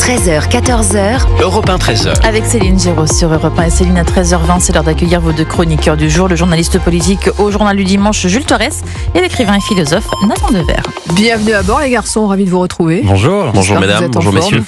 13h, 14h. Europe 1, 13h. Avec Céline Géraud sur Europe 1. Et Céline, à 13h20, c'est l'heure d'accueillir vos deux chroniqueurs du jour, le journaliste politique au Journal du Dimanche, Jules Torres, et l'écrivain et philosophe, Nathan Dever. Bienvenue à bord les garçons, ravi de vous retrouver. Bonjour. Bonjour mesdames, bonjour messieurs.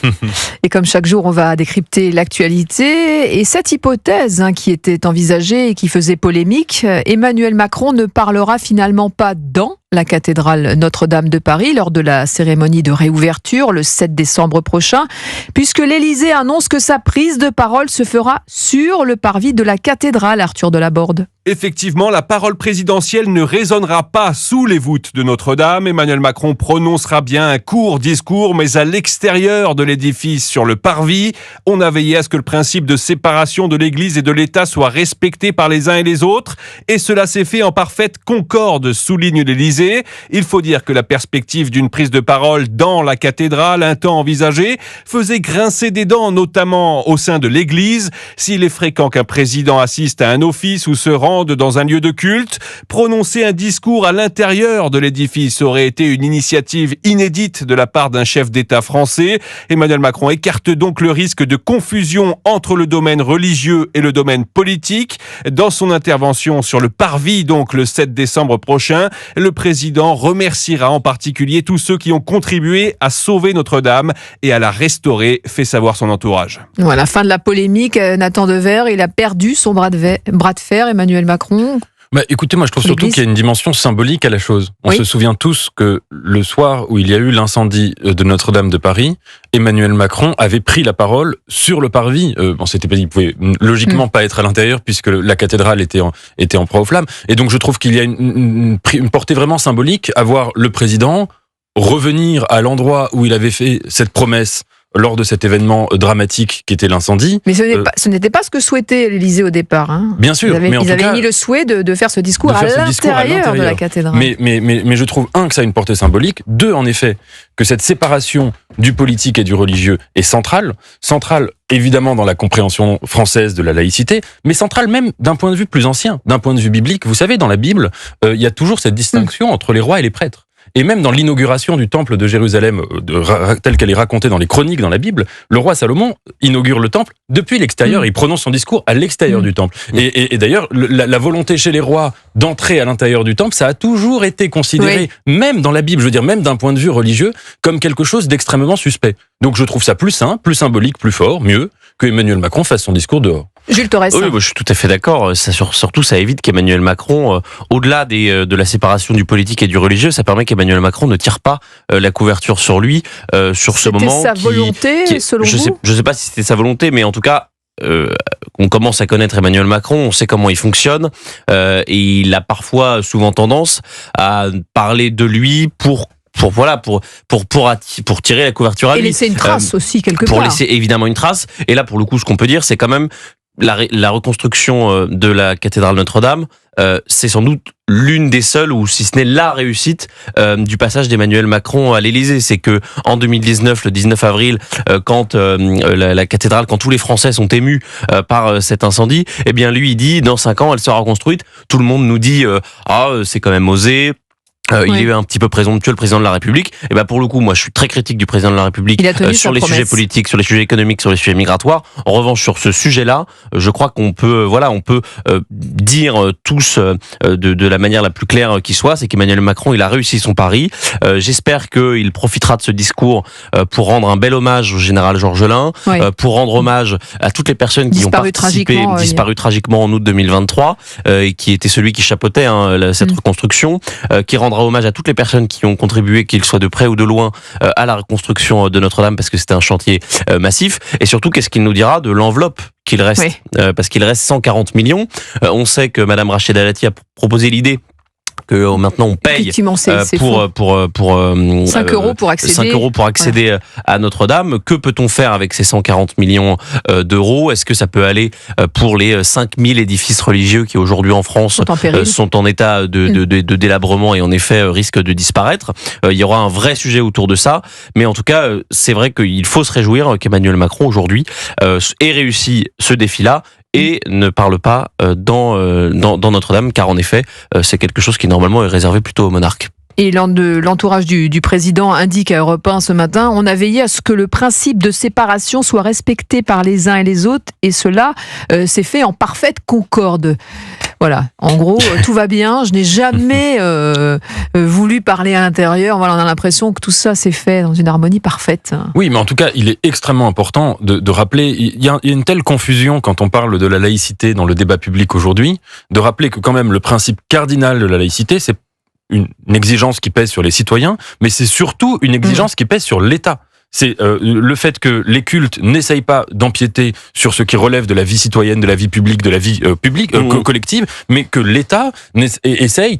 Et comme chaque jour, on va décrypter l'actualité. Et cette hypothèse qui était envisagée et qui faisait polémique, Emmanuel Macron ne parlera finalement pas dans la cathédrale Notre-Dame de Paris lors de la cérémonie de réouverture le 7 décembre prochain, puisque l'Élysée annonce que sa prise de parole se fera sur le parvis de la cathédrale, Arthur Delaborde. Effectivement, la parole présidentielle ne résonnera pas sous les voûtes de Notre-Dame. Emmanuel Macron prononcera bien un court discours, mais à l'extérieur de l'édifice, sur le parvis. On a veillé à ce que le principe de séparation de l'Église et de l'État soit respecté par les uns et les autres. Et cela s'est fait en parfaite concorde, souligne l'Élysée. Il faut dire que la perspective d'une prise de parole dans la cathédrale, un temps envisagée, faisait grincer des dents, notamment au sein de l'Église. S'il est fréquent qu'un président assiste à un office ou se rende dans un lieu de culte, prononcer un discours à l'intérieur de l'édifice aurait été une initiative inédite de la part d'un chef d'État français. Emmanuel Macron écarte donc le risque de confusion entre le domaine religieux et le domaine politique. Dans son intervention sur le parvis, donc le 7 décembre prochain, le président remerciera en particulier tous ceux qui ont contribué à sauver Notre-Dame et à la restaurer, fait savoir son entourage. Voilà, fin de la polémique. Nathan Dever, il a perdu son bras de fer, Emmanuel Macron. Écoutez, moi je trouve surtout qu'il y a une dimension symbolique à la chose. On se souvient tous que le soir où il y a eu l'incendie de Notre-Dame de Paris, Emmanuel Macron avait pris la parole sur le parvis. C'était pas dit, il pouvait logiquement pas être à l'intérieur puisque la cathédrale était en proie aux flammes. Et donc je trouve qu'il y a une portée vraiment symbolique à voir le président revenir à l'endroit où il avait fait cette promesse lors de cet événement dramatique qui était l'incendie. Mais ce n'était pas ce que souhaitait l'Élysée au départ. Bien sûr. Ils avaient mis le souhait de faire ce discours à l'intérieur de la cathédrale. Mais je trouve, un, que ça a une portée symbolique, deux, en effet, que cette séparation du politique et du religieux est centrale évidemment dans la compréhension française de la laïcité, mais centrale même d'un point de vue plus ancien, d'un point de vue biblique. Vous savez, dans la Bible, il y a toujours cette distinction entre les rois et les prêtres. Et même dans l'inauguration du temple de Jérusalem, telle qu'elle est racontée dans les chroniques dans la Bible, le roi Salomon inaugure le temple depuis l'extérieur, il prononce son discours à l'extérieur du temple. Et d'ailleurs, la volonté chez les rois d'entrer à l'intérieur du temple, ça a toujours été considéré, même dans la Bible, je veux dire, même d'un point de vue religieux, comme quelque chose d'extrêmement suspect. Donc je trouve ça plus sain, plus symbolique, plus fort, mieux que Emmanuel Macron fasse son discours dehors. Jules Torres. Oui, je suis tout à fait d'accord. Surtout, ça évite qu'Emmanuel Macron, au-delà de la séparation du politique et du religieux, ça permet qu'Emmanuel Macron ne tire pas la couverture sur lui, sur ce moment. C'était sa volonté, selon vous ? Je sais pas si c'était sa volonté, mais en tout cas, on commence à connaître Emmanuel Macron, on sait comment il fonctionne, et il a parfois souvent tendance à parler de lui pour tirer la couverture à lui. Et laisser une trace aussi quelque part. Pour laisser évidemment une trace. Et là, pour le coup, ce qu'on peut dire, c'est quand même la reconstruction de la cathédrale Notre-Dame, c'est sans doute l'une des seules, ou si ce n'est la réussite du passage d'Emmanuel Macron à l'Élysée. C'est que en 2019, le 19 avril, quand la cathédrale, quand tous les Français sont émus par cet incendie, eh bien lui, il dit, dans 5 ans, elle sera reconstruite. Tout le monde nous dit, c'est quand même osé. Il est un petit peu présomptueux, le président de la République. Et pour le coup, moi, je suis très critique du président de la République sur les sujets politiques, sur les sujets économiques, sur les sujets migratoires. En revanche, sur ce sujet-là, je crois qu'on peut, dire tous de la manière la plus claire qui soit, c'est qu'Emmanuel Macron, il a réussi son pari. J'espère qu'il profitera de ce discours pour rendre un bel hommage au général Georges Lain, pour rendre hommage à toutes les personnes qui ont participé, disparu tragiquement en août 2023, et qui était celui qui chapeautait cette reconstruction, qui rendra hommage à toutes les personnes qui ont contribué, qu'ils soient de près ou de loin, à la reconstruction de Notre-Dame, parce que c'était un chantier massif. Et surtout, qu'est-ce qu'il nous dira de l'enveloppe qu'il reste, parce qu'il reste 140 millions. On sait que Madame Rachida Dati a proposé l'idée que maintenant on paye pour 5 euros pour accéder, 5 euros pour accéder à Notre-Dame. Que peut-on faire avec ces 140 millions d'euros? Est-ce que ça peut aller pour les 5000 édifices religieux qui aujourd'hui en France sont en état de délabrement et en effet risquent de disparaître? Il y aura un vrai sujet autour de ça, mais en tout cas c'est vrai qu'il faut se réjouir qu'Emmanuel Macron aujourd'hui ait réussi ce défi-là et ne parle pas dans Notre-Dame, car en effet, c'est quelque chose qui normalement est réservé plutôt aux monarques. Et l'entourage du président indique à Europe 1 ce matin, on a veillé à ce que le principe de séparation soit respecté par les uns et les autres, et cela s'est fait en parfaite concorde. Voilà, en gros, tout va bien. Je n'ai jamais voulu parler à l'intérieur. Voilà, on a l'impression que tout ça s'est fait dans une harmonie parfaite. Oui, mais en tout cas, il est extrêmement important de rappeler, il y a une telle confusion quand on parle de la laïcité dans le débat public aujourd'hui, de rappeler que quand même le principe cardinal de la laïcité, c'est une exigence qui pèse sur les citoyens, mais c'est surtout une exigence qui pèse sur l'État. C'est le fait que les cultes n'essayent pas d'empiéter sur ce qui relève de la vie citoyenne, de la vie publique, de la vie collective, mais que l'État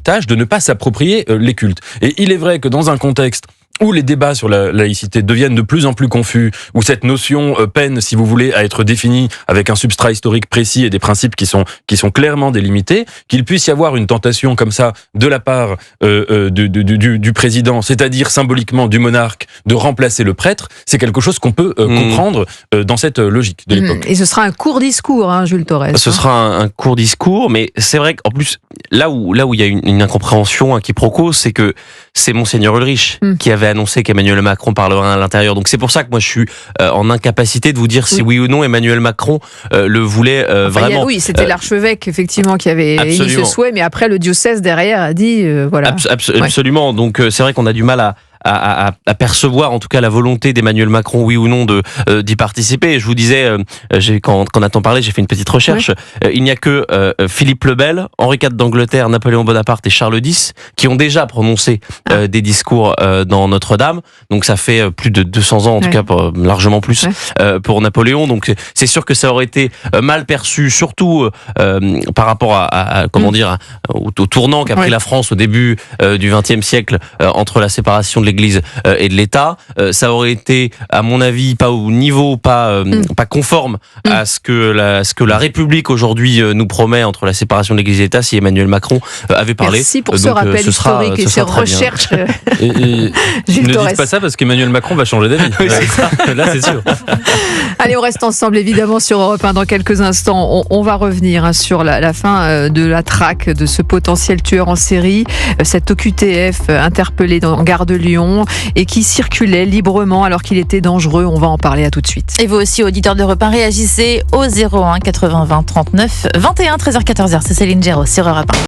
tâche de ne pas s'approprier les cultes. Et il est vrai que dans un contexte où les débats sur la laïcité deviennent de plus en plus confus, où cette notion peine, si vous voulez, à être définie avec un substrat historique précis et des principes qui sont clairement délimités, qu'il puisse y avoir une tentation comme ça de la part du président, c'est-à-dire symboliquement du monarque, de remplacer le prêtre, c'est quelque chose qu'on peut comprendre dans cette logique de l'époque. Et ce sera un court discours, hein, Jules Torres. Ce sera un court discours, mais c'est vrai qu'en plus, là où il y a une incompréhension, un quiproquo, c'est que c'est Monseigneur Ulrich qui avait annoncé qu'Emmanuel Macron parlera à l'intérieur. Donc c'est pour ça que moi je suis en incapacité de vous dire si oui ou non Emmanuel Macron le voulait vraiment. Oui, c'était l'archevêque effectivement qui avait émis ce souhait, mais après le diocèse derrière a dit voilà. Absolument. Donc c'est vrai qu'on a du mal à percevoir en tout cas la volonté d'Emmanuel Macron, oui ou non, d'y participer. Et je vous disais, quand Nathan parlait, j'ai fait une petite recherche. Il n'y a que Philippe le Bel, Henri IV d'Angleterre, Napoléon Bonaparte et Charles X qui ont déjà prononcé des discours dans Notre-Dame. Donc ça fait plus de 200 ans, en tout cas largement plus pour Napoléon. Donc c'est sûr que ça aurait été mal perçu, surtout par rapport au tournant qu'a pris la France au début du XXe siècle entre la séparation de l'Église et de l'État. Ça aurait été, à mon avis, pas au niveau, pas conforme à ce que la République aujourd'hui nous promet entre la séparation de l'Église et l'État si Emmanuel Macron avait parlé. Merci pour ce rappel historique et ces recherches. Et ne dites pas ça parce qu'Emmanuel Macron va changer d'avis. Là, c'est sûr. Allez, on reste ensemble évidemment sur Europe 1 dans quelques instants. On va revenir sur la fin de la traque de ce potentiel tueur en série, cet OQTF interpellé en gare de Lyon et qui circulait librement alors qu'il était dangereux. On va en parler, à tout de suite. Et vous aussi, auditeurs d'Europe 1, réagissez au 01 80 20 39 21, 13h-14h. C'est Céline Géraud sur Europe 1.